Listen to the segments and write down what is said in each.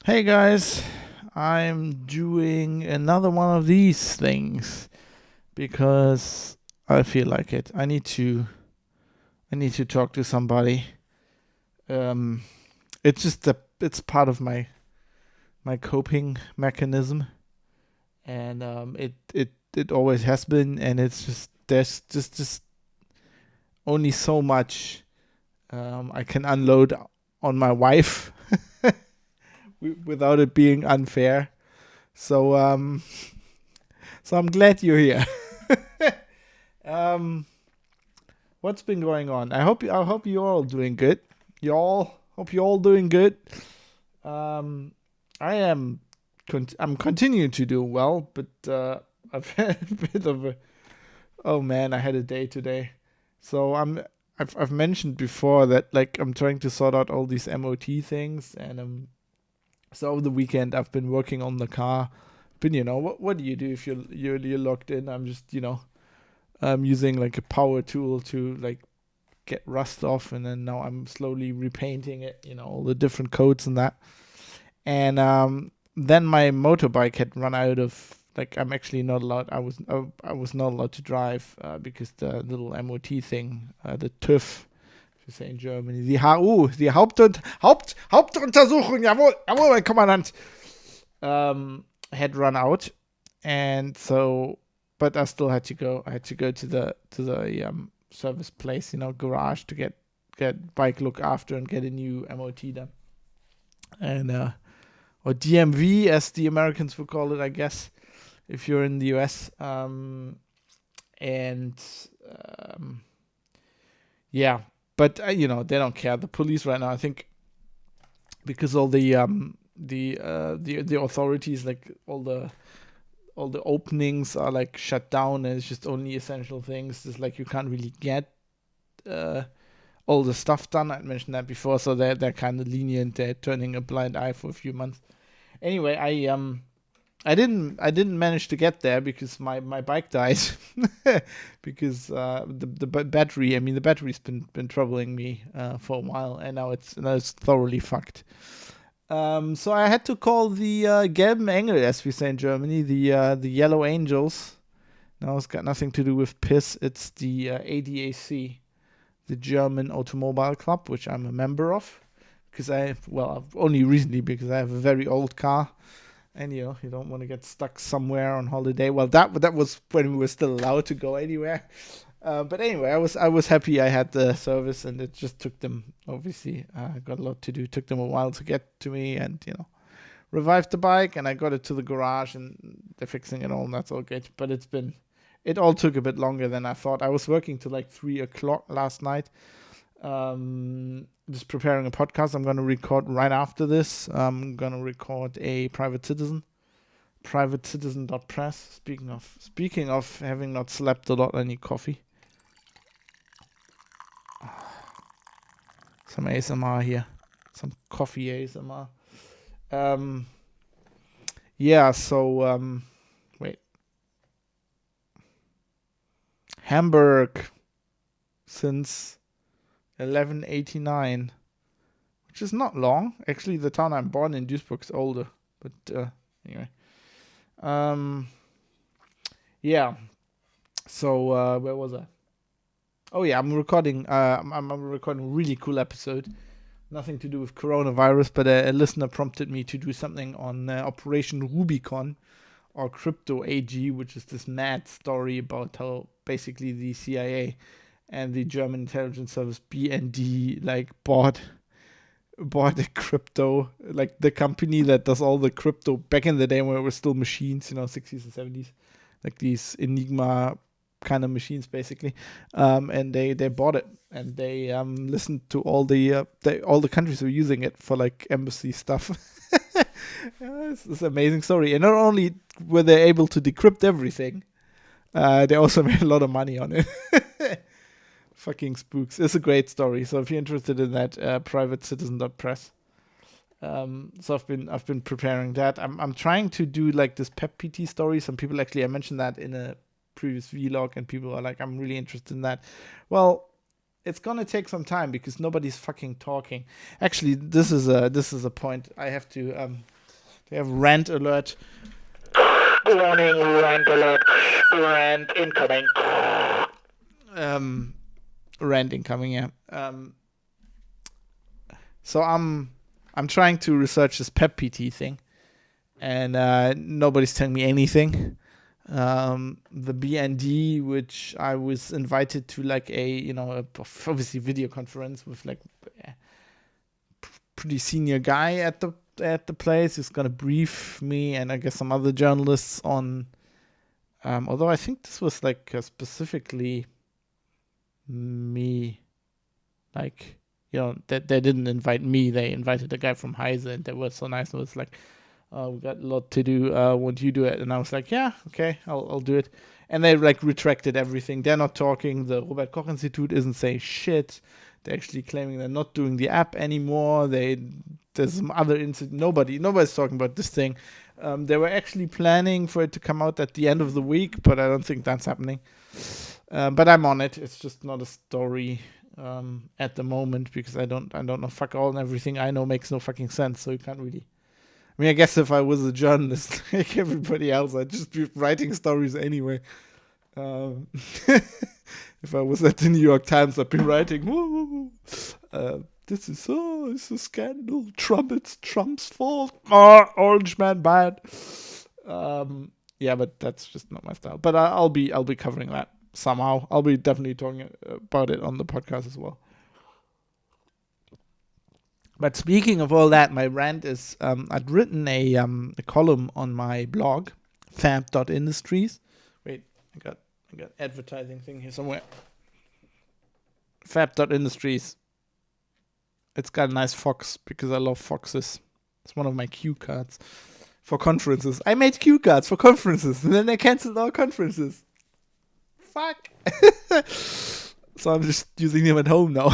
Hey guys, I'm doing another one of these things because I feel like it. I need to talk to somebody. Um it's just it's part of my coping mechanism, and it always has been, and it's just there's just only so much I can unload on my wife without it being unfair. So so I'm glad you're here. um what's been going on? I hope you're all doing good. Y'all hope you're all doing good. Um, I am. I'm continuing to do well, but I've had a bit of a. Oh man, I had a day today. So I've mentioned before that like I'm trying to sort out all these MOT things, and so over the weekend I've been working on the car. But what do you do if you're locked in? I'm just using like a power tool to like get rust off, and then now I'm slowly repainting it, all the different coats and that. And then my motorbike had run out of, like, I'm actually not allowed. I was not allowed to drive because the little MOT thing, the TÜV, you say in Germany, the HU, the Hauptuntersuchung, jawohl, jawohl, mein Kommandant, had run out, and so, but I still had to go. I had to go to the service place, garage, to get bike looked after and get a new MOT done, and or DMV as the Americans would call it, I guess, if you're in the US. And um, yeah, but they don't care. The police right now, I think, because all the authorities, like all the openings are like shut down, and it's just only essential things. It's like you can't really get uh, all the stuff done. I mentioned that before, so they're kind of lenient. They're turning a blind eye for a few months. Anyway, I didn't manage to get there because my bike died because the battery. I mean, the battery's been troubling me for a while, and now it's thoroughly fucked. So I had to call the gelben Engel, as we say in Germany, the yellow angels. Now it's got nothing to do with piss. It's the ADAC, the German Automobile Club, which I'm a member of. Because only recently, because I have a very old car, and you don't want to get stuck somewhere on holiday. Well, that was when we were still allowed to go anywhere. But anyway, I was happy I had the service, and it just took them, obviously, got a lot to do. It took them a while to get to me, and revived the bike, and I got it to the garage, and they're fixing it all, and that's all good. But it all took a bit longer than I thought. I was working till like 3 o'clock last night, just preparing a podcast I'm going to record right after this. I'm going to record a private citizen.press. Speaking of having not slept a lot, I need coffee. Some ASMR here, some coffee ASMR. Um, yeah. So wait, Hamburg since 1189, which is not long. Actually, the town I'm born in, Duisburg, is older. But anyway, um, yeah. So where was I? Oh yeah, I'm recording. I'm recording a really cool episode. Nothing to do with coronavirus, but a listener prompted me to do something on Operation Rubicon, or Crypto AG, which is this mad story about how basically the CIA and the German intelligence service BND like bought a crypto, like the company that does all the crypto back in the day when it was still machines, 60s and 70s, like these Enigma kind of machines basically. And they bought it, and they listened to all the countries who were using it for like embassy stuff. It's an amazing story, and not only were they able to decrypt everything, they also made a lot of money on it. Fucking spooks. It's a great story. So if you're interested in that, privatecitizen.press. So I've been preparing that. I'm trying to do like this pep PT story. Some people actually, I mentioned that in a previous vlog, and people are like, I'm really interested in that. Well, it's gonna take some time because nobody's fucking talking. Actually, this is a point I have to They have rant alert. Warning, rant alert. Rant incoming. Rant incoming, yeah. So I'm trying to research this pep PT thing, and nobody's telling me anything. The BND, which I was invited to, like a obviously video conference with like pretty senior guy at the place who's gonna brief me and I guess some other journalists on. Although I think this was like specifically me, like that they didn't invite me, they invited a guy from Heise, and they were so nice. It was like, we got a lot to do, won't you do it? And I was like, yeah, okay, I'll do it. And they like retracted everything. They're not talking. The Robert Koch Institute isn't saying shit. They're actually claiming they're not doing the app anymore. There's some other incident. Nobody's talking about this thing. They were actually planning for it to come out at the end of the week, but I don't think that's happening. But I'm on it. It's just not a story at the moment because I don't know fuck all, and everything I know makes no fucking sense. So you can't really. I mean, I guess if I was a journalist like everybody else, I'd just be writing stories anyway. If I was at the New York Times, I'd be writing, this is it's a scandal. It's Trump's fault. Orange man bad. Yeah, but that's just not my style. But I'll be covering that somehow. I'll be definitely talking about it on the podcast as well. But speaking of all that, my rant is I'd written a column on my blog, fab.industries. Wait, I got advertising thing here somewhere. Fab.industries. It's got a nice fox because I love foxes. It's one of my cue cards for conferences. I made cue cards for conferences and then they canceled all conferences. Fuck. So I'm just using them at home now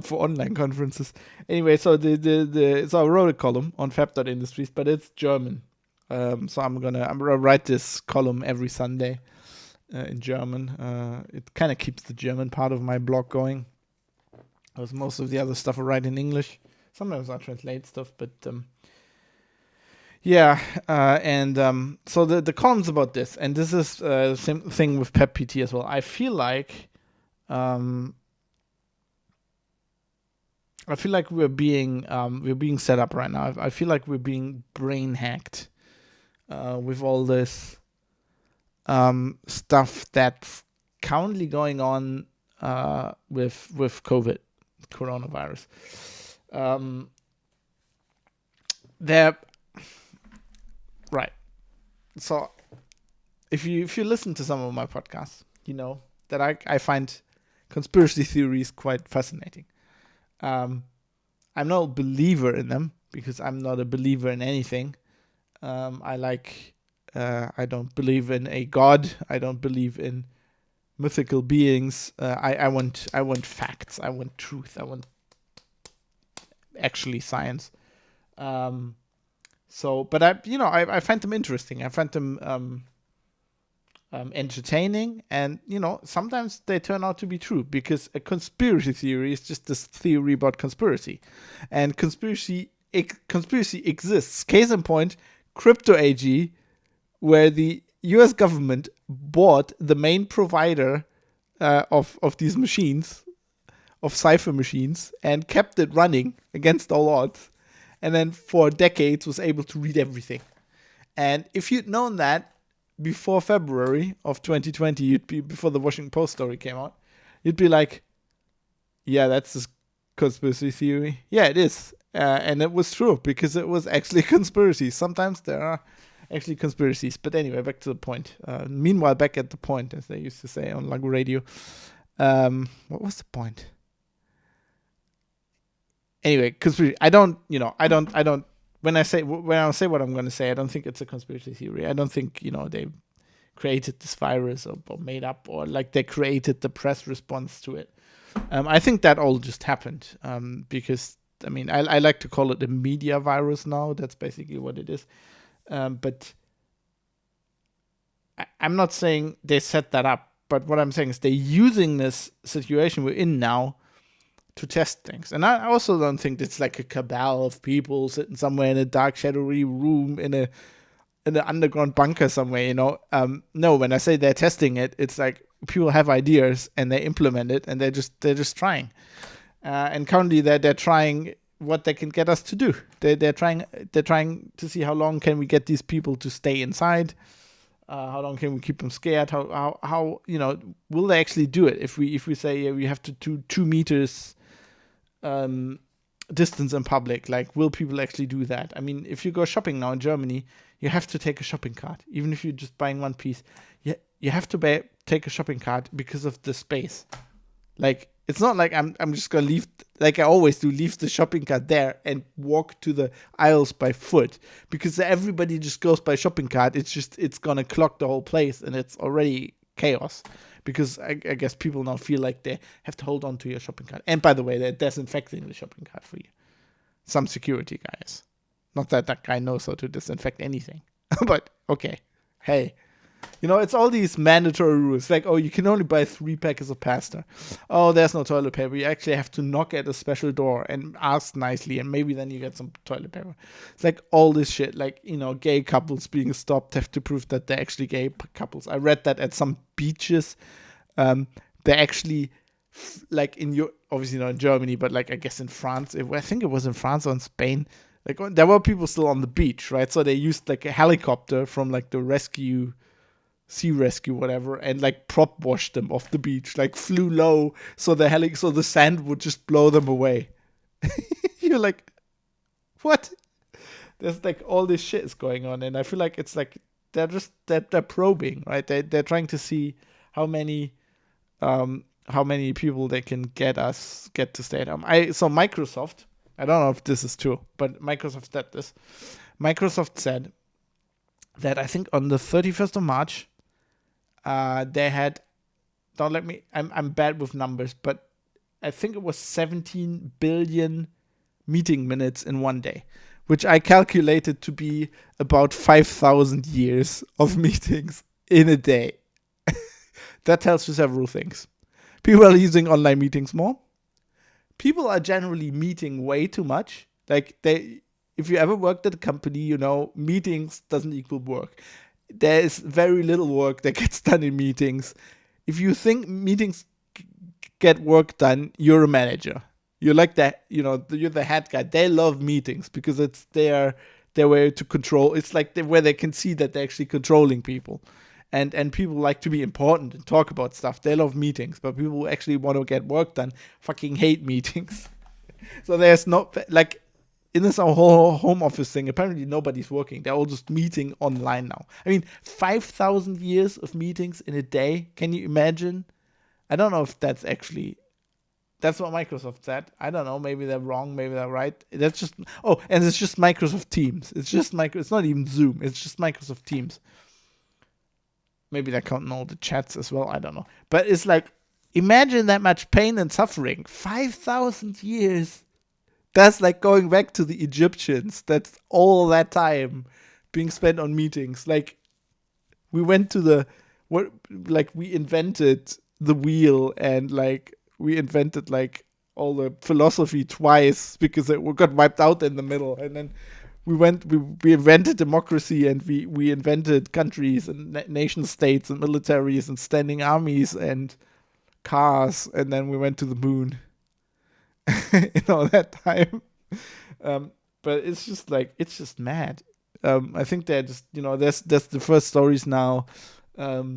for online conferences. Anyway, so so I wrote a column on fab.industries, but it's German. So I'm gonna write this column every Sunday in German. It kind of keeps the German part of my blog going, because most of the other stuff I write in English. Sometimes I translate stuff, but yeah. So the column's about this, and this is the same thing with Pep PT as well. I feel like we're being set up right now. I feel like we're being brain hacked with all this stuff that's currently going on with coronavirus. Right. So if you listen to some of my podcasts, you know that I find conspiracy theories quite fascinating. I'm not a believer in them because I'm not a believer in anything. I don't believe in a god. I don't believe in mythical beings. I want facts. I want truth. I want actually science. But I find them interesting. I find them entertaining, and sometimes they turn out to be true, because a conspiracy theory is just this theory about conspiracy, and conspiracy exists. Case in point, Crypto AG, where the US government bought the main provider of these machines, of cipher machines, and kept it running against all odds, and then for decades was able to read everything. And if you'd known that before February of 2020, before the Washington Post story came out, you'd be like, yeah, that's a conspiracy theory. Yeah, it is. And it was true, because it was actually conspiracy. Sometimes there are actually conspiracies. But anyway, back to the point. Meanwhile, back at the point, as they used to say on Lago Radio. What was the point? Anyway, conspiracy. When I say what I'm going to say, I don't think it's a conspiracy theory. I don't think, they created this virus or made up, or like they created the press response to it. I think that all just happened because, I like to call it a media virus now. That's basically what it is. But I'm not saying they set that up. But what I'm saying is they're using this situation we're in now to test things. And I also don't think it's like a cabal of people sitting somewhere in a dark, shadowy room in an underground bunker somewhere, No, when I say they're testing it, it's like people have ideas and they implement it, and they're just trying. And currently they're trying what they can get us to do. They're trying to see how long can we get these people to stay inside. How long can we keep them scared? How will they actually do it? If we say we have to do 2 meters distance in public, like, will people actually do that? I mean, if you go shopping now in Germany, you have to take a shopping cart, even if you're just buying one piece. You have to take a shopping cart because of the space. Like, it's not like I'm just gonna leave, like I always do, leave the shopping cart there and walk to the aisles by foot, because everybody just goes by shopping cart. It's gonna clog the whole place, and it's already chaos, because I guess people now feel like they have to hold on to your shopping cart. And by the way, they're disinfecting the shopping cart for you. Some security guys. Not that guy knows how to disinfect anything, but okay. Hey. It's all these mandatory rules. Like, oh, you can only buy 3 packets of pasta. Oh, there's no toilet paper. You actually have to knock at a special door and ask nicely, and maybe then you get some toilet paper. It's like all this shit. Like, gay couples being stopped have to prove that they're actually gay couples. I read that at some beaches, they actually, like obviously not in Germany, but like I guess in France. I think it was in France or in Spain. Like, there were people still on the beach, right? So they used like a helicopter from like the sea rescue, whatever, and like prop washed them off the beach, like flew low, so the sand would just blow them away. You're like, what? There's like all this shit is going on, and I feel like it's like they're probing, right? They're trying to see how many people they can get to stay at home. So Microsoft, I don't know if this is true, but Microsoft said this. Microsoft said that I think on the 31st of March, they had, don't let me, I'm bad with numbers, but I think it was 17 billion meeting minutes in one day, which I calculated to be about 5,000 years of meetings in a day. That tells you several things. People are using online meetings more. People are generally meeting way too much. Like, if you ever worked at a company, meetings doesn't equal work. There is very little work that gets done in meetings. If you think meetings get work done, you're a manager. You're like that, you're the head guy. They love meetings because it's their way to control. It's like where they can see that they're actually controlling people. And people like to be important and talk about stuff. They love meetings, but people who actually want to get work done fucking hate meetings. So there's not, like, in this whole home office thing, apparently nobody's working. They're all just meeting online now. I mean, 5,000 years of meetings in a day. Can you imagine? I don't know if that's what Microsoft said. I don't know. Maybe they're wrong. Maybe they're right. And it's just Microsoft Teams. It's not even Zoom. It's just Microsoft Teams. Maybe they're counting all the chats as well. I don't know. But it's like, imagine that much pain and suffering. 5,000 years. That's like going back to the Egyptians. That's all that time being spent on meetings. Like, we went to we invented the wheel, and like we invented like all the philosophy twice because it got wiped out in the middle. And then we invented democracy, and we invented countries and nation states and militaries and standing armies and cars, and then we went to the moon. In all that time. But it's just mad. I think they're just, there's the first stories now. Oh,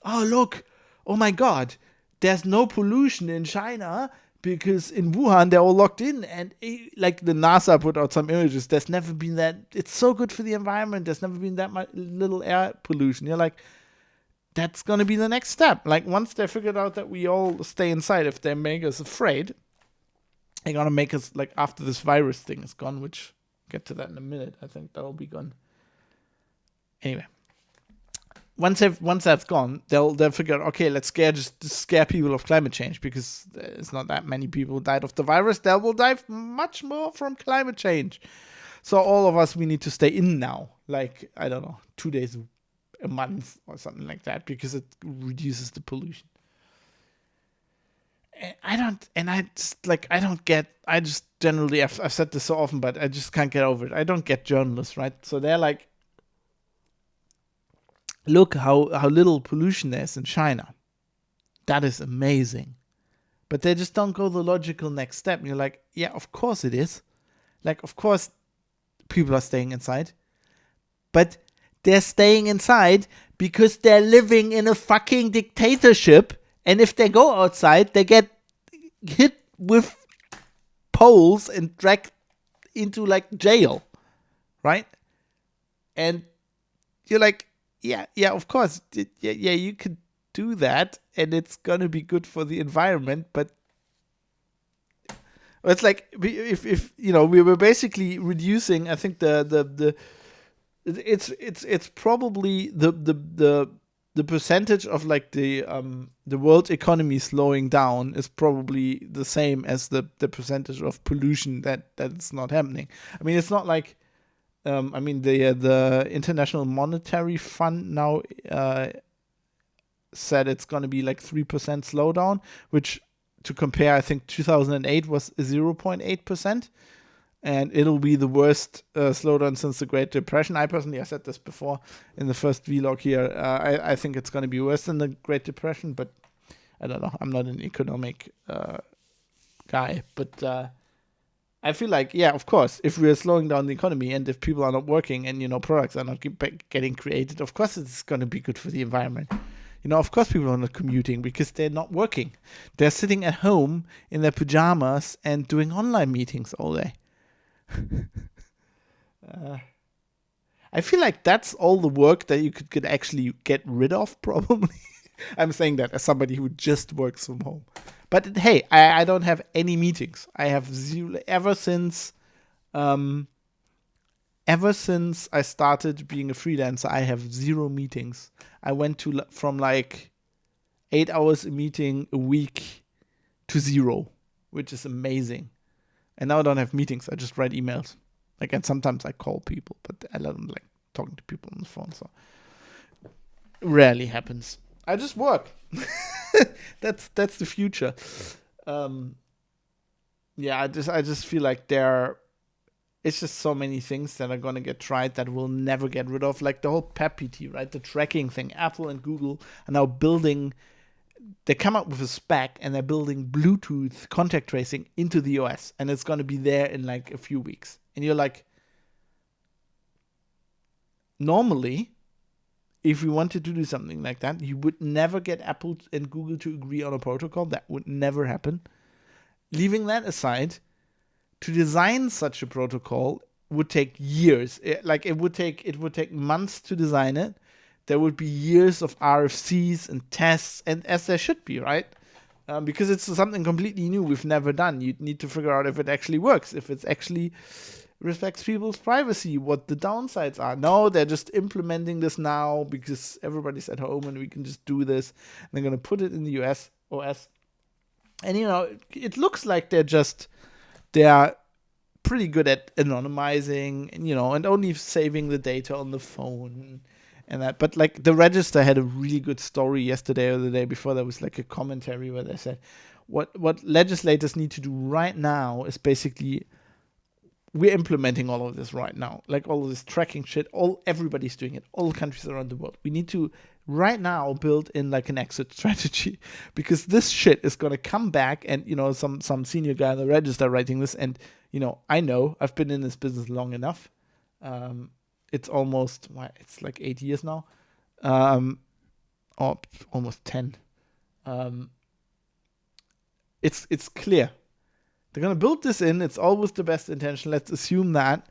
look. Oh my God. There's no pollution in China because in Wuhan they're all locked in, and like the NASA put out some images. There's never been that. It's so good for the environment. There's never been that much little air pollution. You're like, that's going to be the next step. Like, once they figured out that we all stay inside, if they make us afraid, they're gonna make us, like, after this virus thing is gone, which I'll get to that in a minute. I think that'll be gone. Anyway, once that's gone, they'll figure out, okay, let's scare people of climate change, because there's not that many people who died of the virus. They will die much more from climate change. So all of us, we need to stay in now, like, I don't know, 2 days a month or something like that, because it reduces the pollution. I don't, and I just like, I don't get, I just generally, I've said this so often, but I just can't get over it. I don't get journalists, right? So they're like, look how little pollution there is in China. That is amazing. But they just don't go the logical next step. And you're like, yeah, of course it is. Like, of course people are staying inside. But they're staying inside because they're living in a fucking dictatorship. And if they go outside, they get hit with poles and dragged into like jail. Right? And you're like, yeah, of course. Yeah, you could do that and it's gonna be good for the environment, but it's like if you know, we were basically reducing, I think the it's probably the percentage of like the world economy slowing down is probably the same as the percentage of pollution that's not happening. I mean, it's not like I mean, the International Monetary Fund now said it's going to be like 3% slowdown, which, to compare, I think 2008 was 0.8%, and it'll be the worst slowdown since the Great Depression. I said this before in the first vlog here, I think it's going to be worse than the Great Depression, but I don't know. I'm not an economic guy, but I feel like, yeah, of course, if we're slowing down the economy and if people are not working and, you know, products are not getting created, of course it's going to be good for the environment. You know, of course people are not commuting because they're not working. They're sitting at home in their pajamas and doing online meetings all day. I feel like that's all the work that you could actually get rid of, probably. I'm saying that as somebody who just works from home. But hey, I don't have any meetings. I have zero ever since I started being a freelancer. I have zero meetings. I went from like 8 hours a meeting a week to zero, which is amazing. And now I don't have meetings. I just write emails. Like, and sometimes I call people, but I don't like talking to people on the phone. So rarely happens. I just work. That's the future. Yeah, I just feel like it's just so many things that are gonna get tried that we'll never get rid of. Like the whole PEP-PT, right? The tracking thing. Apple and Google are now building. They come up with a spec and they're building Bluetooth contact tracing into the OS, and it's gonna be there in like a few weeks. And you're like, normally, if we wanted to do something like that, you would never get Apple and Google to agree on a protocol. That would never happen. Leaving that aside, to design such a protocol would take years. It would take months to design it. There would be years of RFCs and tests, and as there should be, right? Because it's something completely new we've never done. You need to figure out if it actually works, if it actually respects people's privacy, what the downsides are. No, they're just implementing this now because everybody's at home and we can just do this. And they're going to put it in the US OS. And, you know, it looks like they're pretty good at anonymizing, and, you know, and only saving the data on the phone and that. But like the Register had a really good story yesterday or the day before. There was like a commentary where they said what legislators need to do right now is basically, we're implementing all of this right now, like all of this tracking shit. Everybody's doing it. All countries around the world. We need to right now build in like an exit strategy, because this shit is gonna come back. And, you know, some senior guy in the Register writing this, and, you know, I've been in this business long enough. It's it's like 8 years now, or almost 10. It's clear. They're going to build this in. It's always the best intention. Let's assume that.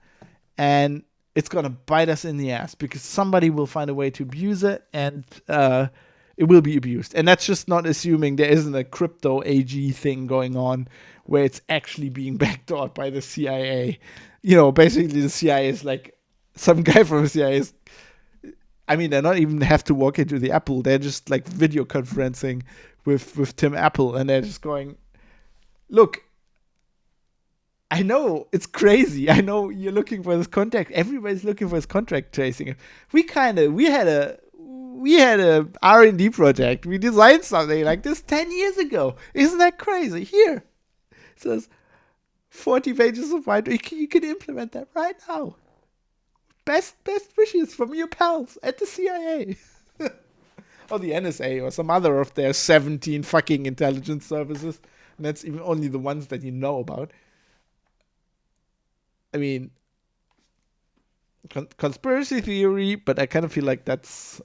And it's going to bite us in the ass because somebody will find a way to abuse it, and it will be abused. And that's just not assuming there isn't a crypto AG thing going on where it's actually being backdoored by the CIA. You know, basically the CIA is like, some guy from the CIA is, I mean, they not even have to walk into the Apple. They're just like video conferencing with Tim Apple, and they're just going, look, I know it's crazy. I know you're looking for this contract. Everybody's looking for this contract tracing. We had we had a R&D project. We designed something like this 10 years ago. Isn't that crazy? Here, it says 40 pages of mine. You can implement that right now. Best wishes from your pals at the CIA. Or the NSA or some other of their 17 fucking intelligence services. And that's even only the ones that you know about. I mean, conspiracy theory, but I kind of feel like that's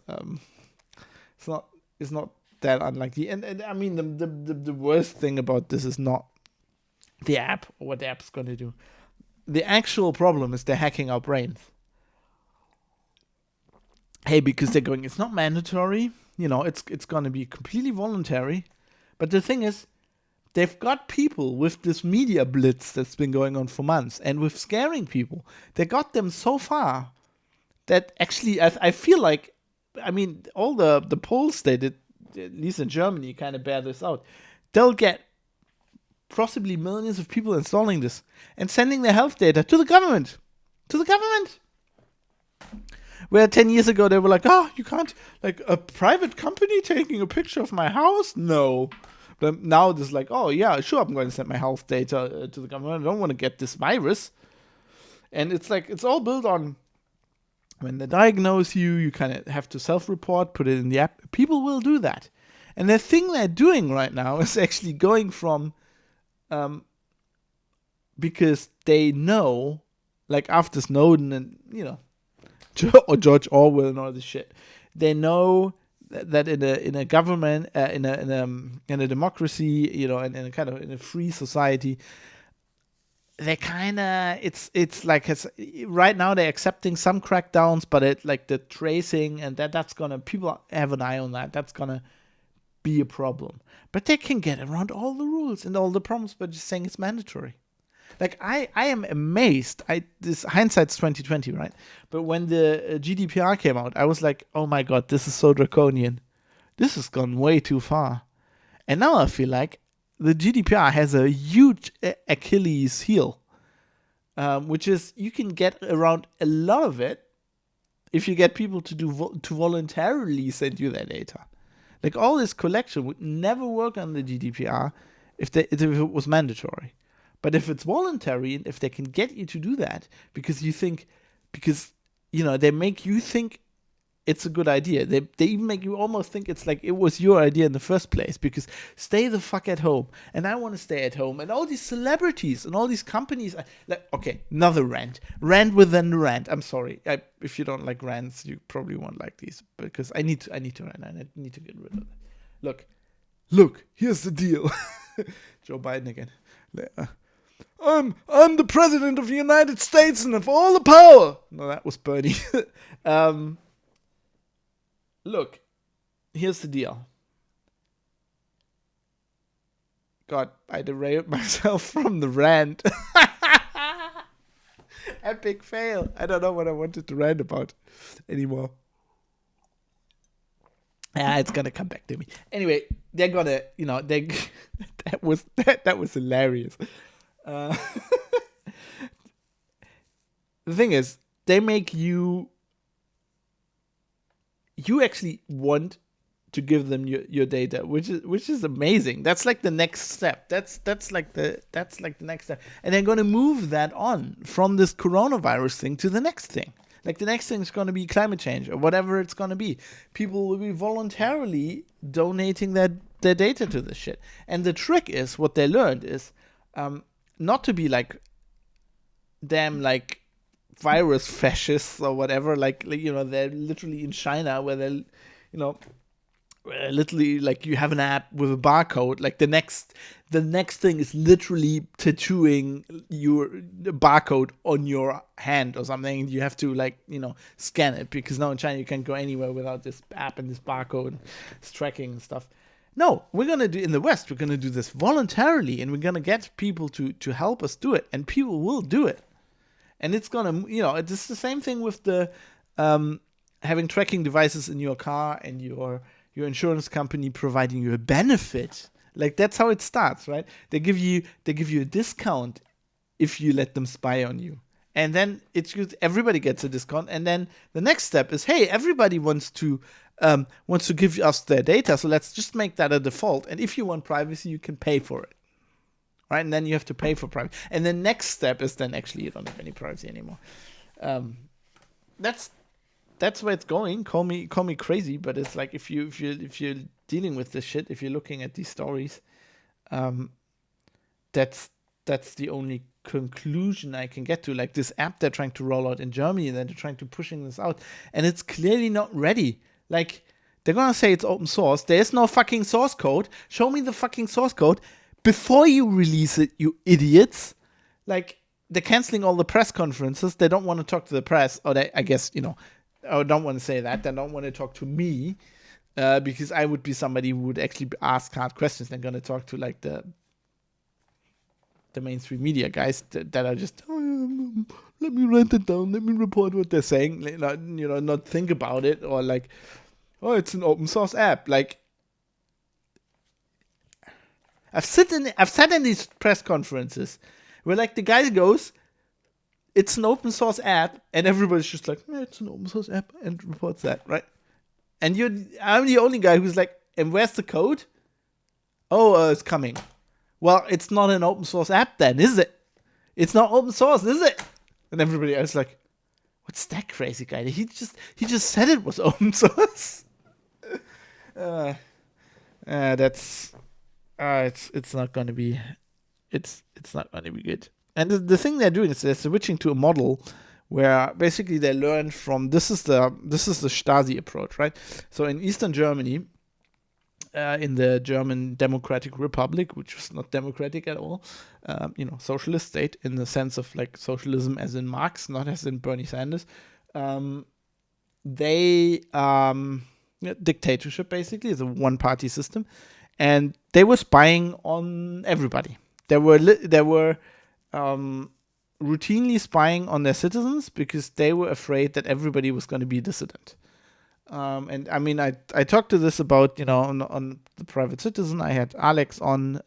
it's not that unlikely. And I mean, the worst thing about this is not the app or what the app's going to do. The actual problem is they're hacking our brains. Hey, because they're going, it's not mandatory. It's going to be completely voluntary. But the thing is, they've got people with this media blitz that's been going on for months and with scaring people. They got them so far that actually I feel like, I mean, all the polls they did, at least in Germany, kind of bear this out. They'll get possibly millions of people installing this and sending their health data to the government. To the government! Where 10 years ago they were like, you can't, like a private company taking a picture of my house? No. But now it's like, yeah, sure, I'm going to send my health data to the government. I don't want to get this virus. And it's like, it's all built on when they diagnose you, you kind of have to self-report, put it in the app. People will do that. And the thing they're doing right now is actually going from, because they know, like after Snowden and, or George Orwell and all this shit, they know that in a government, in a democracy, in a kind of in a free society, they kind of it's like right now they're accepting some crackdowns, but it like the tracing and that's gonna, people have an eye on that. That's gonna be a problem, but they can get around all the rules and all the problems by just saying it's mandatory. Like I am amazed. This hindsight's 2020, right? But when the GDPR came out, I was like, oh my god, this is so draconian. This has gone way too far. And now I feel like the GDPR has a huge Achilles heel, which is you can get around a lot of it if you get people to voluntarily send you their data. Like all this collection would never work on the GDPR if it was mandatory. But if it's voluntary and if they can get you to do that because they make you think it's a good idea. They even make you almost think it's like it was your idea in the first place because stay the fuck at home. And I want to stay at home. And all these celebrities and all these companies. Okay, another rant. Rant within the rant. I'm sorry. If you don't like rants, you probably won't like these because I need to rant. I need to get rid of it. Look, here's the deal. Joe Biden again. I'm the president of the United States and have all the power. No, that was Bernie. Look, here's the deal. God, I derailed myself from the rant. Epic fail. I don't know what I wanted to rant about anymore. It's gonna come back to me. Anyway, they're gonna, that was hilarious. The thing is, they make you actually want to give them your data, which is amazing. That's like the next step. That's like the next step. And they're going to move that on from this coronavirus thing to the next thing. Like the next thing is going to be climate change or whatever it's going to be. People will be voluntarily donating their data to this shit. And the trick is, what they learned is not to be like damn like virus fascists or whatever, like they're literally in China where they're literally like you have an app with a barcode. Like the next thing is literally tattooing your barcode on your hand or something. You have to scan it because now in China you can't go anywhere without this app and this barcode and this tracking and stuff. No, we're going to do in the West, we're going to do this voluntarily and we're going to get people to help us do it, and people will do it. And it's going to, it's the same thing with the having tracking devices in your car and your insurance company providing you a benefit. Like that's how it starts, right? They give you a discount if you let them spy on you. And then everybody gets a discount. And then the next step is, hey, everybody wants to wants to give us their data, so let's just make that a default. And if you want privacy, you can pay for it, right? And then you have to pay for privacy. And the next step is then actually you don't have any privacy anymore. That's where it's going. Call me crazy, but it's like if you're dealing with this shit, if you're looking at these stories, that's the only conclusion I can get to. Like this app they're trying to roll out in Germany, and then they're trying to pushing this out, and it's clearly not ready. Like they're gonna say it's open source. There's no fucking source code. Show me the fucking source code before you release it, you idiots. Like they're canceling all the press conferences. They don't want to talk to the press, or I guess I don't want to say that. They don't want to talk to me because I would be somebody who would actually ask hard questions. They're gonna talk to like the mainstream media guys that are just, let me write it down, let me report what they're saying, not think about it, or like, oh, it's an open source app. Like, I've sat in these press conferences where like the guy goes, it's an open source app, and everybody's just like, yeah, it's an open source app, and reports that, right? And I'm the only guy who's like, and where's the code? Oh, it's coming. Well, it's not an open source app then, is it? It's not open source, is it? And everybody else like, what's that crazy guy? He just said it was open source. It's not going to be, it's not going to be good. And the thing they're doing is they're switching to a model where basically they learn from, this is the Stasi approach, right? So in Eastern Germany, in the German Democratic Republic, which was not democratic at all, socialist state in the sense of like socialism as in Marx, not as in Bernie Sanders. Dictatorship basically is a one-party system, and they were spying on everybody. They were routinely spying on their citizens because they were afraid that everybody was going to be dissident. And I mean, I talked to this about, on the Private Citizen. I had Alex on.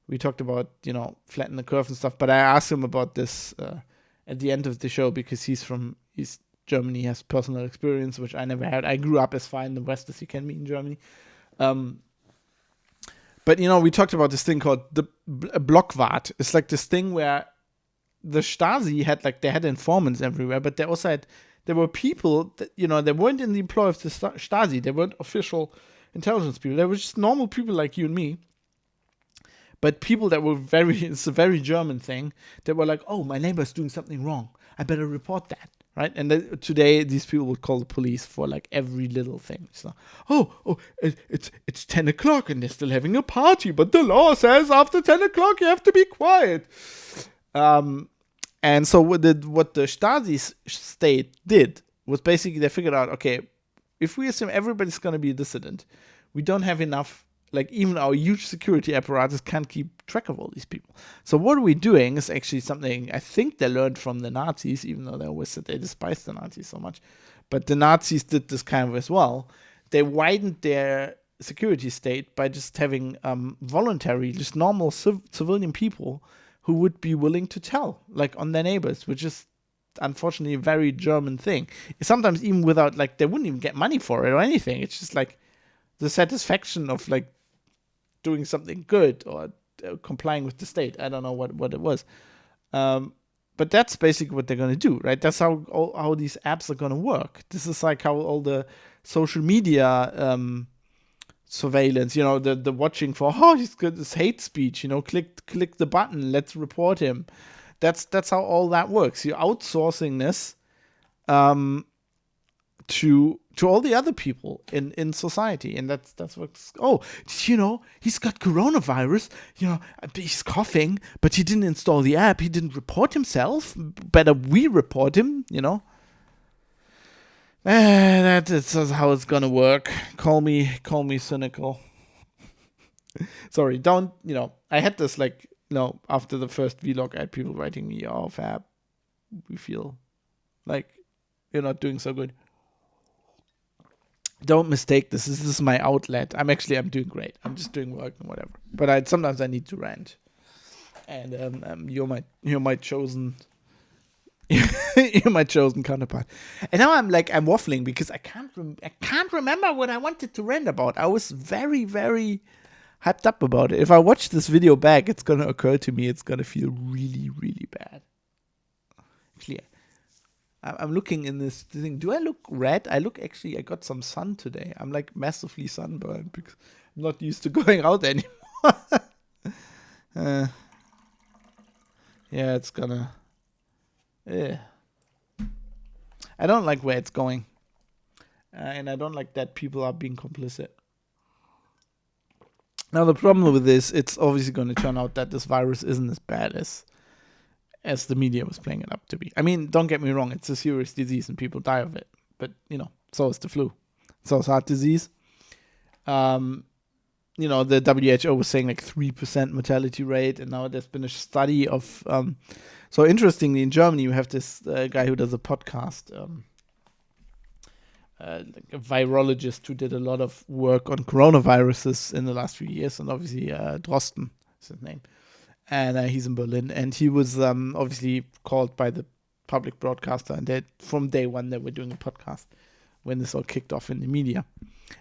We talked about, flatten the curve and stuff. But I asked him about this at the end of the show because he's from East Germany, has personal experience, which I never had. I grew up as far in the West as you can be in Germany. But, we talked about this thing called the Blockwart. It's like this thing where the Stasi they had informants everywhere, but they also had, there were people that, they weren't in the employ of the Stasi. They weren't official intelligence people. They were just normal people like you and me. But people that were it's a very German thing. They were like, oh, my neighbor's doing something wrong. I better report that, right? And today, these people would call the police for like every little thing. So, it's 10 o'clock and they're still having a party. But the law says after 10 o'clock, you have to be quiet. And so what the Stasi state did was basically they figured out, okay, if we assume everybody's going to be a dissident, we don't have enough, like even our huge security apparatus can't keep track of all these people. So what are we doing is actually something I think they learned from the Nazis, even though they always said they despised the Nazis so much. But the Nazis did this kind of as well. They widened their security state by just having voluntary, just normal civilian people who would be willing to tell, like, on their neighbors, which is unfortunately a very German thing. Sometimes even without, like, they wouldn't even get money for it or anything. It's just like the satisfaction of like doing something good or complying with the state. I don't know what it was. But that's basically what they're going to do, right? That's how these apps are going to work. This is like how all the social media surveillance, the watching for, he's got this hate speech, click the button, let's report him. That's how all that works. You're outsourcing this to all the other people in society, and that's what's. Oh, he's got coronavirus. He's coughing, but he didn't install the app. He didn't report himself. Better we report him. That's how it's gonna work. Call me cynical. Sorry, don't. I had this after the first vlog, I had people writing me off. We feel like you're not doing so good. Don't mistake this. This is my outlet. I'm doing great. I'm just doing work and whatever. But sometimes I need to rant. And you're my chosen You're my chosen counterpart. And now I'm waffling because I can't remember what I wanted to rant about. I was very, very hyped up about it. If I watch this video back, it's gonna occur to me. It's gonna feel really, really bad. Actually, I'm looking in this thing. Do I look red? I got some sun today. I'm like massively sunburned because I'm not used to going out anymore. Yeah, it's gonna. Yeah. I don't like where it's going. And I don't like that people are being complicit. Now, the problem with this, it's obviously going to turn out that this virus isn't as bad as the media was playing it up to be. I mean, don't get me wrong, it's a serious disease and people die of it. But, so is the flu. So is heart disease. The WHO was saying 3% mortality rate, and now there's been a study of. So interestingly, in Germany, you have this guy who does a podcast, like a virologist who did a lot of work on coronaviruses in the last few years, and obviously Drosten is his name, and he's in Berlin, and he was obviously called by the public broadcaster, and from day one they were doing a podcast when this all kicked off in the media.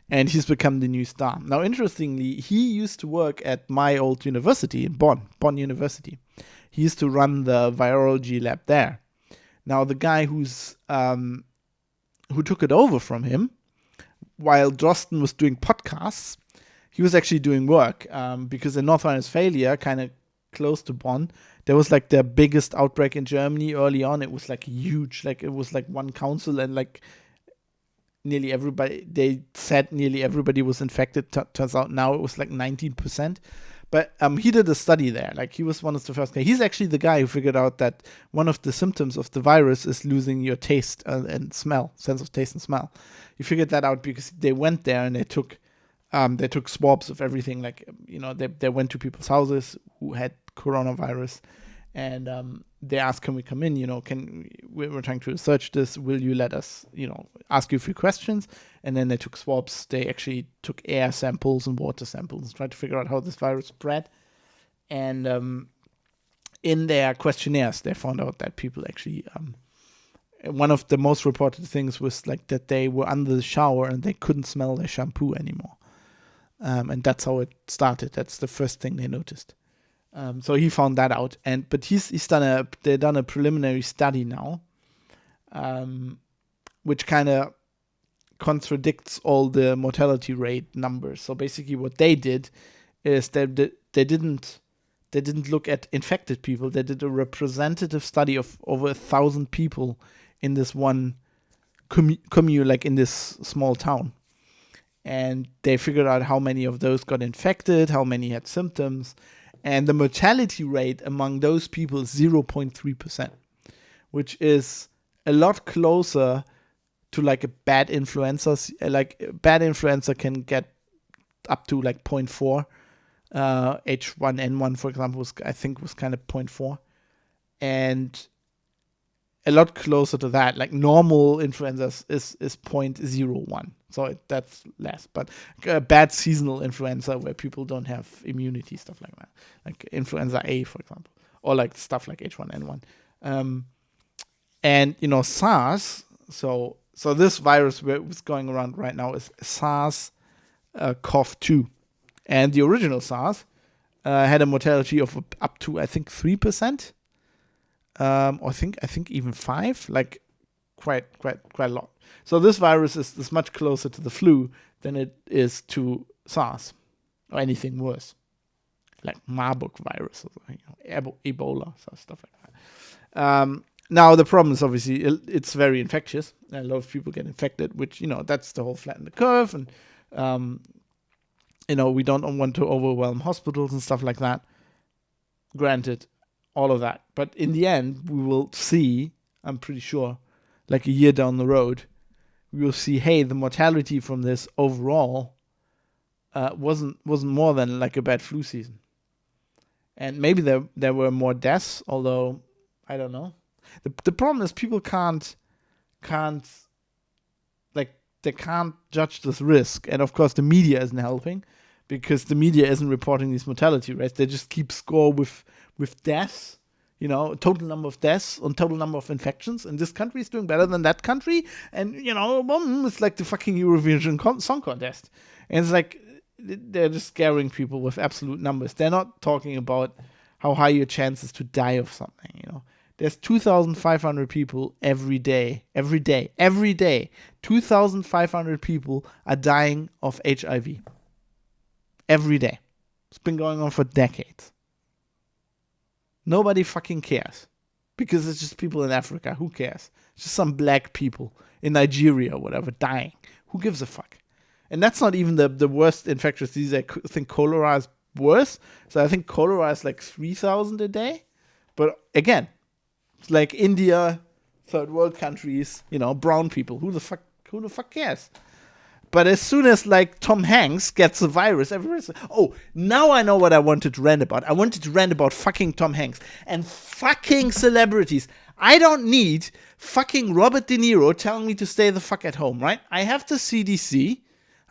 And he's become the new star. Now, interestingly, he used to work at my old university in Bonn University. He used to run the virology lab there. Now, the guy who took it over from him, while Drosten was doing podcasts, he was actually doing work because in North Rhine-Westphalia, kind of close to Bonn, there was their biggest outbreak in Germany early on. It was huge. It was one council and nearly everybody, they said nearly everybody was infected. Turns out now it was 19%. But he did a study there. He was one of the first guys. He's actually the guy who figured out that one of the symptoms of the virus is losing your taste and smell, sense of taste and smell. He figured that out because they went there and they took swabs of everything. They went to people's houses who had coronavirus, and they asked, "Can we come in? We're trying to research this. Will you let us, ask you a few questions?" And then they took swabs. They actually took air samples and water samples and tried to figure out how this virus spread. And in their questionnaires, they found out that people actually, one of the most reported things was that they were under the shower and they couldn't smell their shampoo anymore. And that's how it started. That's the first thing they noticed. So he found that out, but they've done a preliminary study now, which kind of contradicts all the mortality rate numbers. So basically, what they did is they didn't look at infected people. They did a representative study of over 1,000 people in this one commune, in this small town, and they figured out how many of those got infected, how many had symptoms. And the mortality rate among those people is 0.3%, which is a lot closer to a bad influenza. Bad influenza can get up to 0.4. H1N1, for example, was kind of 0.4. And a lot closer to that. Normal influenza is 0.01. So that's less. But bad seasonal influenza where people don't have immunity, stuff like that. Influenza A, for example. Or stuff like H1N1. And, SARS, so this virus was going around right now is SARS-CoV-2. And the original SARS had a mortality of up to, I think, 3%. Or I think even 5%, quite a lot. So this virus is much closer to the flu than it is to SARS or anything worse, like Marburg virus or Ebola, stuff like that. Now the problem is obviously it's very infectious, and a lot of people get infected, which that's the whole flatten the curve, and we don't want to overwhelm hospitals and stuff like that. Granted, all of that, but in the end, we will see. I'm pretty sure, a year down the road, we will see. Hey, the mortality from this overall wasn't more than a bad flu season, and maybe there were more deaths. Although I don't know. The problem is people can't they can't judge this risk, and of course the media isn't helping because the media isn't reporting these mortality rates. They just keep score with deaths, Total number of deaths and total number of infections, and this country is doing better than that country, and it's like the fucking Eurovision Song Contest, and it's like they're just scaring people with absolute numbers. They're not talking about how high your chances to die of something. There's 2,500 people every day. 2,500 people are dying of HIV every day. It's been going on for decades. Nobody fucking cares, because it's just people in Africa. Who cares? It's just some black people in Nigeria or whatever dying. Who gives a fuck? And that's not even the worst infectious disease. I think cholera is worse. So I think cholera is like 3,000 a day. But again, it's like India, third world countries, brown people. Who the fuck cares? But as soon as like Tom Hanks gets the virus, everybody's like, oh, now I know what I wanted to rant about. I wanted to rant about fucking Tom Hanks and fucking celebrities. I don't need fucking Robert De Niro telling me to stay the fuck at home, right? I have the CDC.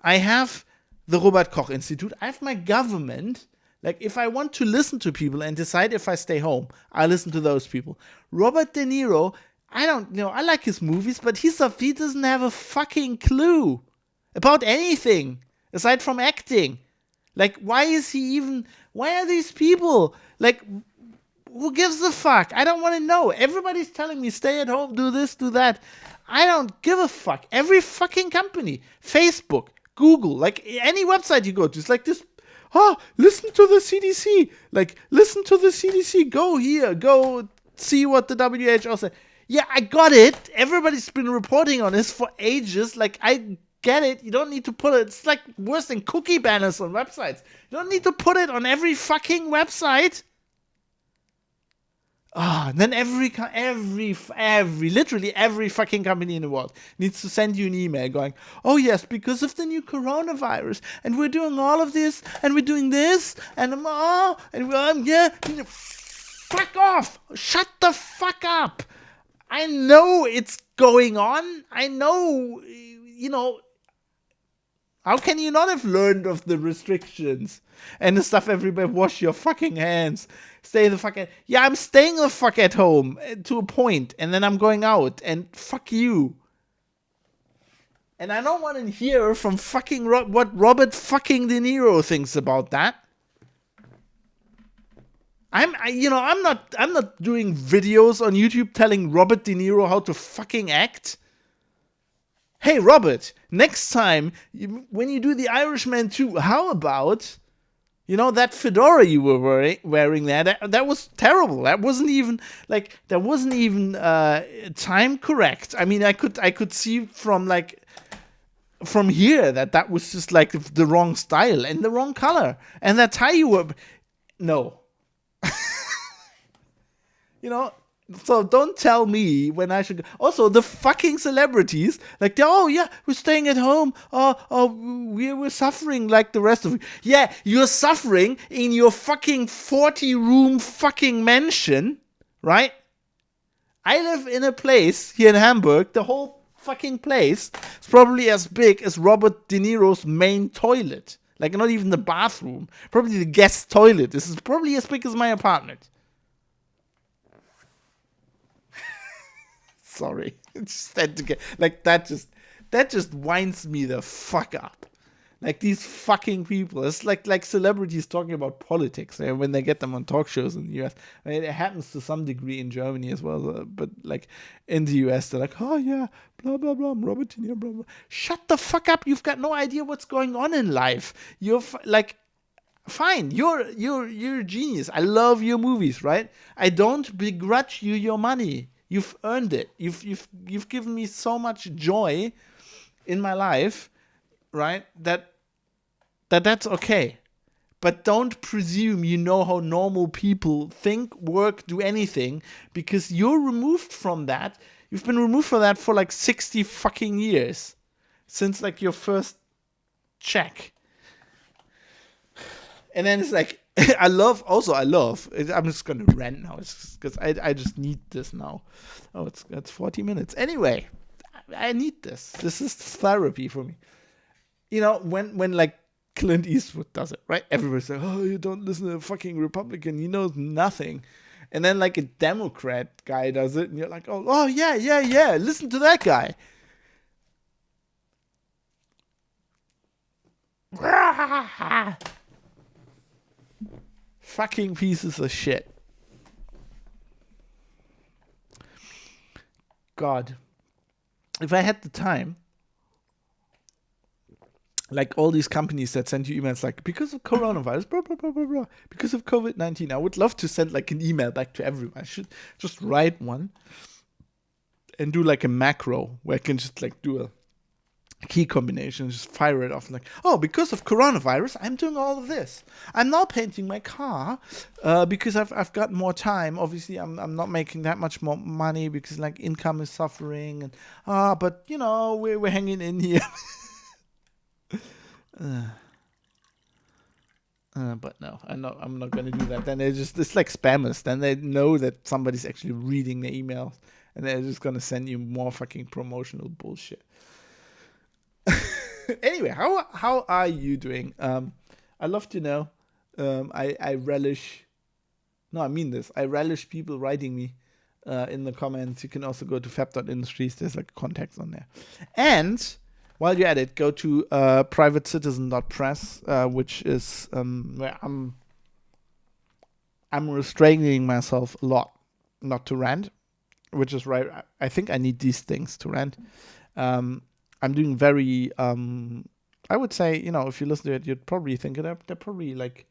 I have the Robert Koch Institute. I have my government. Like, if I want to listen to people and decide if I stay home, I listen to those people. Robert De Niro, I don't know. I like his movies, but he doesn't have a fucking clue about anything aside from acting. Like, why are these people, like, who gives a fuck? I don't want to know. Everybody's telling me stay at home, do this, do that. I don't give a fuck. Every fucking company, Facebook, Google, like any website you go to, it's like this, listen to the CDC. Like, listen to the CDC. Go here, go see what the WHO said. Yeah, I got it. Everybody's been reporting on this for ages. Like, I get it. You don't need to put it. It's like worse than cookie banners on websites. You don't need to put it on every fucking website. And then literally every fucking company in the world needs to send you an email going, oh yes, because of the new coronavirus, and we're doing all of this, and we're doing this, and fuck off. Shut the fuck up. I know it's going on. I know, how can you not have learned of the restrictions and the stuff everybody, wash your fucking hands, stay the fuck at, I'm staying the fuck at home to a point, and then I'm going out, and fuck you. And I don't want to hear from fucking what Robert fucking De Niro thinks about that. I'm not doing videos on YouTube telling Robert De Niro how to fucking act. Hey, Robert, next time, when you do The Irishman 2, how about, that fedora you were wearing there? That was terrible. That wasn't even, time correct. I mean, I could see from here that was just, like, the wrong style and the wrong color. And that tie you were, no. So don't tell me when I should go. Also, the fucking celebrities, like, oh yeah, we're staying at home. We're suffering like the rest of you. Yeah, you're suffering in your fucking 40-room fucking mansion, right? I live in a place here in Hamburg. The whole fucking place is probably as big as Robert De Niro's main toilet. Like, not even the bathroom. Probably the guest toilet. This is probably as big as my apartment. Sorry, it's had to get like that. Just winds me the fuck up. Like, these fucking people. It's like celebrities talking about politics when they get them on talk shows in the US. I mean, it happens to some degree in Germany as well, but like in the US, they're like, oh yeah, blah blah blah, Robert De Niro, blah blah. Shut the fuck up! You've got no idea what's going on in life. You're fine. You're a genius. I love your movies, right? I don't begrudge you your money. You've earned it. You've given me so much joy in my life, right? That's okay. But don't presume you know how normal people think, work, do anything, because you're removed from that. You've been removed from that for like 60 fucking years since like your first check. And then it's like, I'm just going to rant now because I just need this now. Oh, it's 40 minutes. Anyway, I need this. This is therapy for me. When like Clint Eastwood does it, right? Everybody's like, oh, you don't listen to a fucking Republican. He knows nothing. And then like a Democrat guy does it, and you're like, oh yeah, listen to that guy. Fucking pieces of shit. God, if I had the time, like all these companies that send you emails like, because of coronavirus, blah, blah, blah, blah, blah, because of COVID-19, I would love to send like an email back to everyone. I should just write one and do like a macro where I can just like do a key combination, just fire it off like, oh, because of coronavirus, I'm doing all of this. I'm now painting my car because I've got more time. Obviously, I'm not making that much more money because like income is suffering, and but you know we're hanging in here. But no, I'm not gonna do that. Then it's like spammers. Then they know that somebody's actually reading the emails, and they're just gonna send you more fucking promotional bullshit. Anyway, how are you doing? I love to know. I relish. No, I mean this. I relish people writing me in the comments. You can also go to fab.industries. There's like contacts on there. And while you're at it, go to privatecitizen.press, which is where I'm restraining myself a lot not to rant, which is right. I think I need these things to rant. I'm doing very, I would say, you know, if you listen to it, you'd probably think they're probably like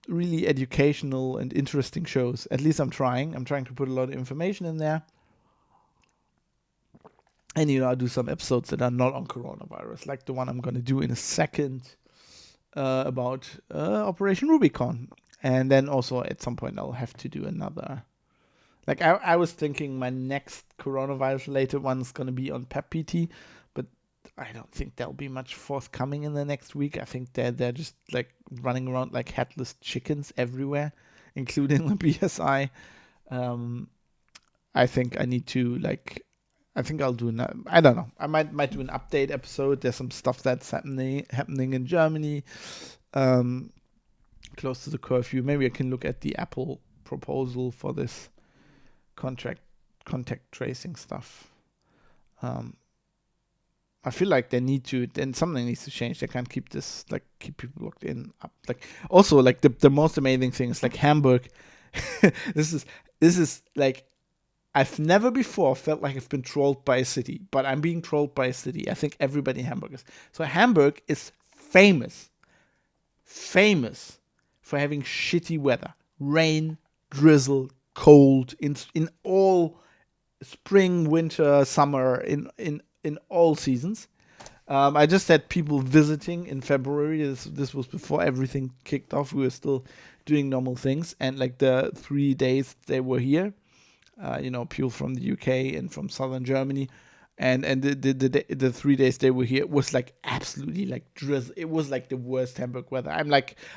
really educational and interesting shows. At least I'm trying. I'm trying to put a lot of information in there. And, you know, I'll do some episodes that are not on coronavirus, like the one I'm going to do in a second about Operation Rubicon. And then also at some point I'll have to do another. Like I was thinking my next coronavirus related one is going to be on PepPT, but I don't think there'll be much forthcoming in the next week. I think they're just like running around like headless chickens everywhere, including the BSI. I think I need to like. I think I'll do I don't know. I might do an update episode. There's some stuff that's happening in Germany, close to the curfew. Maybe I can look at the Apple proposal for this contact tracing stuff. I feel like they need to, then something needs to change. They can't keep this, like, keep people locked in up. Like, also, like, the most amazing thing is, like, Hamburg. This is, like, I've never before felt like I've been trolled by a city, but I'm being trolled by a city. I think everybody in Hamburg is. So Hamburg is famous for having shitty weather. Rain, drizzle, cold, in all spring, winter, summer, in all seasons. I just had people visiting in February. This was before everything kicked off. We were still doing normal things, and like the 3 days they were here, people from the UK and from southern Germany, and the 3 days they were here was like absolutely like drizzle. It was like the worst Hamburg weather. I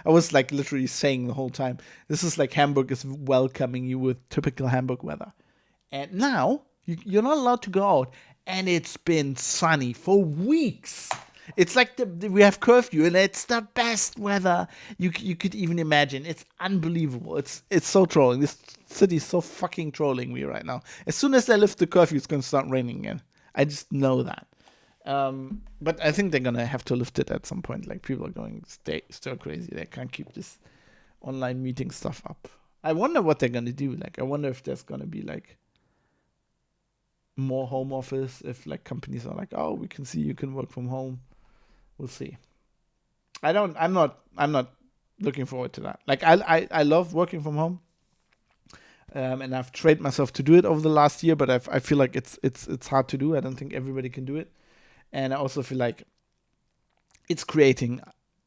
was like literally saying the whole time, this is like Hamburg is welcoming you with typical Hamburg weather. And now you're not allowed to go out, and it's been sunny for weeks. It's like we have curfew, and it's the best weather you could even imagine. It's unbelievable. It's so trolling. This city is so fucking trolling me right now. As soon as they lift the curfew, it's gonna start raining again. I just know that. But I think they're gonna have to lift it at some point. Like people are going stir crazy. They can't keep this online meeting stuff up. I wonder what they're gonna do. Like I wonder if there's gonna be like more home office, if like companies are like, oh, we can see you can work from home. We'll see. I'm not looking forward to that. Like I love working from home. And I've trained myself to do it over the last year, but I feel like it's hard to do. I don't think everybody can do it. And I also feel like it's creating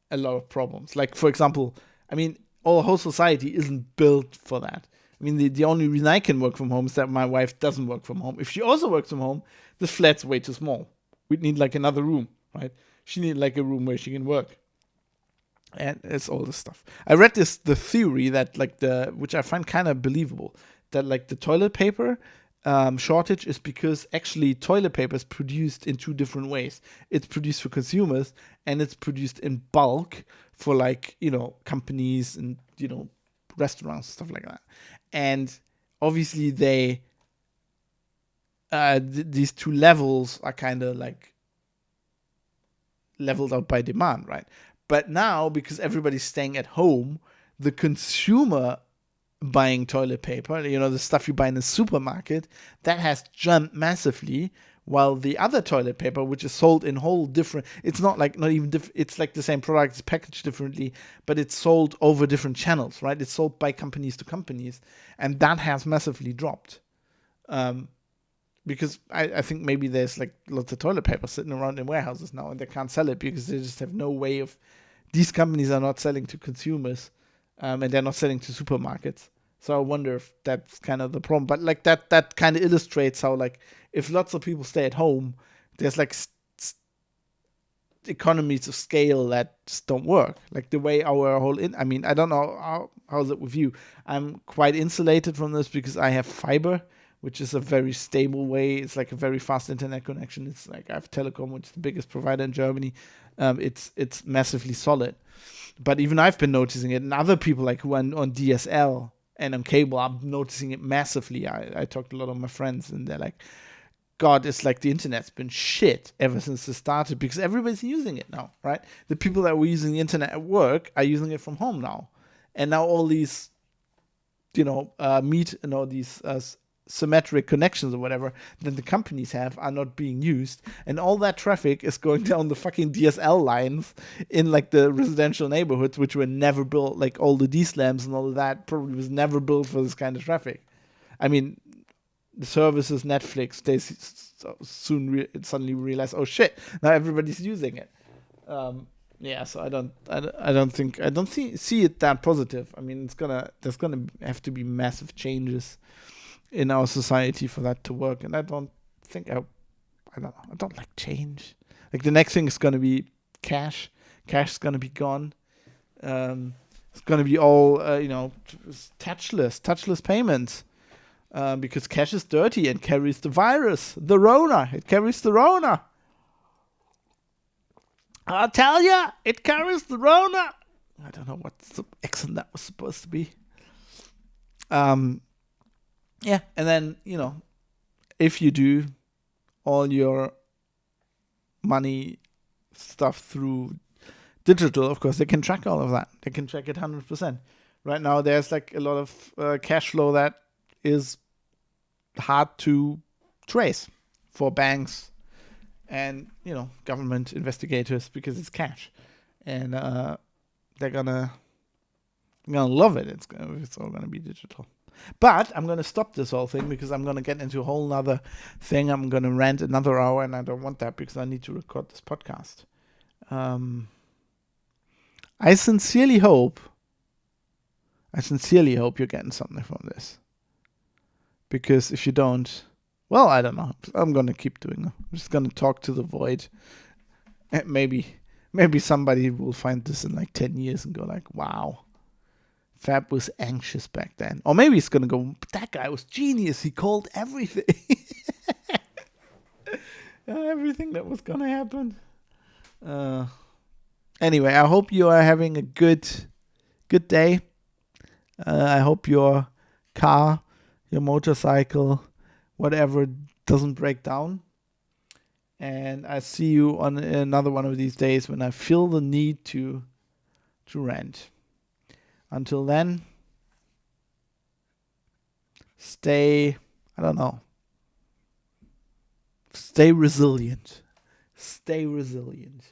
a lot of problems. Like for example, I mean, our whole society isn't built for that. I mean, the only reason I can work from home is that my wife doesn't work from home. If she also works from home, the flat's way too small. We'd need like another room, right? She needs like a room where she can work. And it's all this stuff. I read the theory that like which I find kind of believable, that like the toilet paper shortage is because actually toilet paper is produced in two different ways. It's produced for consumers, and it's produced in bulk for like, companies and, restaurants, stuff like that. And obviously these two levels are kind of like leveled out by demand, right? But now, because everybody's staying at home, the consumer buying toilet paper, the stuff you buy in the supermarket, that has jumped massively, while the other toilet paper, which is sold in whole different, it's not even it's like the same product, it's packaged differently, but it's sold over different channels, right? It's sold by companies to companies, and that has massively dropped. Because I think maybe there's like lots of toilet paper sitting around in warehouses now, and they can't sell it because they just have no way of. These companies are not selling to consumers, and they're not selling to supermarkets. So I wonder if that's kind of the problem. But like that kind of illustrates how, like, if lots of people stay at home, there's like economies of scale that just don't work. Like the way our whole I mean, I don't know how's it with you. I'm quite insulated from this because I have fiber, which is a very stable way. It's like a very fast internet connection. It's like I have Telekom, which is the biggest provider in Germany. It's massively solid. But even I've been noticing it, and other people like who are on DSL and on cable, I'm noticing it massively. I talked to a lot of my friends, and they're like, God, it's like the internet's been shit ever since it started because everybody's using it now, right? The people that were using the internet at work are using it from home now. And now all these, these symmetric connections or whatever that the companies have are not being used, and all that traffic is going down the fucking DSL lines in like the residential neighborhoods, which were never built. Like all the D-slams and all of that probably was never built for this kind of traffic. I mean, the services, Netflix, they suddenly realize, oh shit, now everybody's using it. So I don't see it that positive. I mean, there's gonna have to be massive changes in our society for that to work, and I don't like change. Like the next thing is gonna be cash. Cash is gonna be gone. It's gonna be all touchless payments, because cash is dirty and carries the virus, the Rona. It carries the Rona. I'll tell ya, it carries the Rona. I don't know what the accent that was supposed to be. Yeah, and then, if you do all your money stuff through digital, of course, they can track all of that. They can track it 100%. Right now, there's like a lot of cash flow that is hard to trace for banks and, government investigators because it's cash. And they're gonna love it. It's all gonna be digital. But I'm going to stop this whole thing because I'm going to get into a whole nother thing. I'm going to rant another hour, and I don't want that because I need to record this podcast. I sincerely hope you're getting something from this. Because if you don't, well, I don't know. I'm going to keep doing it. I'm just going to talk to the void. And maybe somebody will find this in like 10 years and go like, wow. Fab was anxious back then. Or maybe he's going to go, that guy was genius. He called everything. Everything that was going to happen. Anyway, I hope you are having a good day. I hope your car, your motorcycle, whatever, doesn't break down. And I see you on another one of these days when I feel the need to rant. Until then, stay resilient. Stay resilient.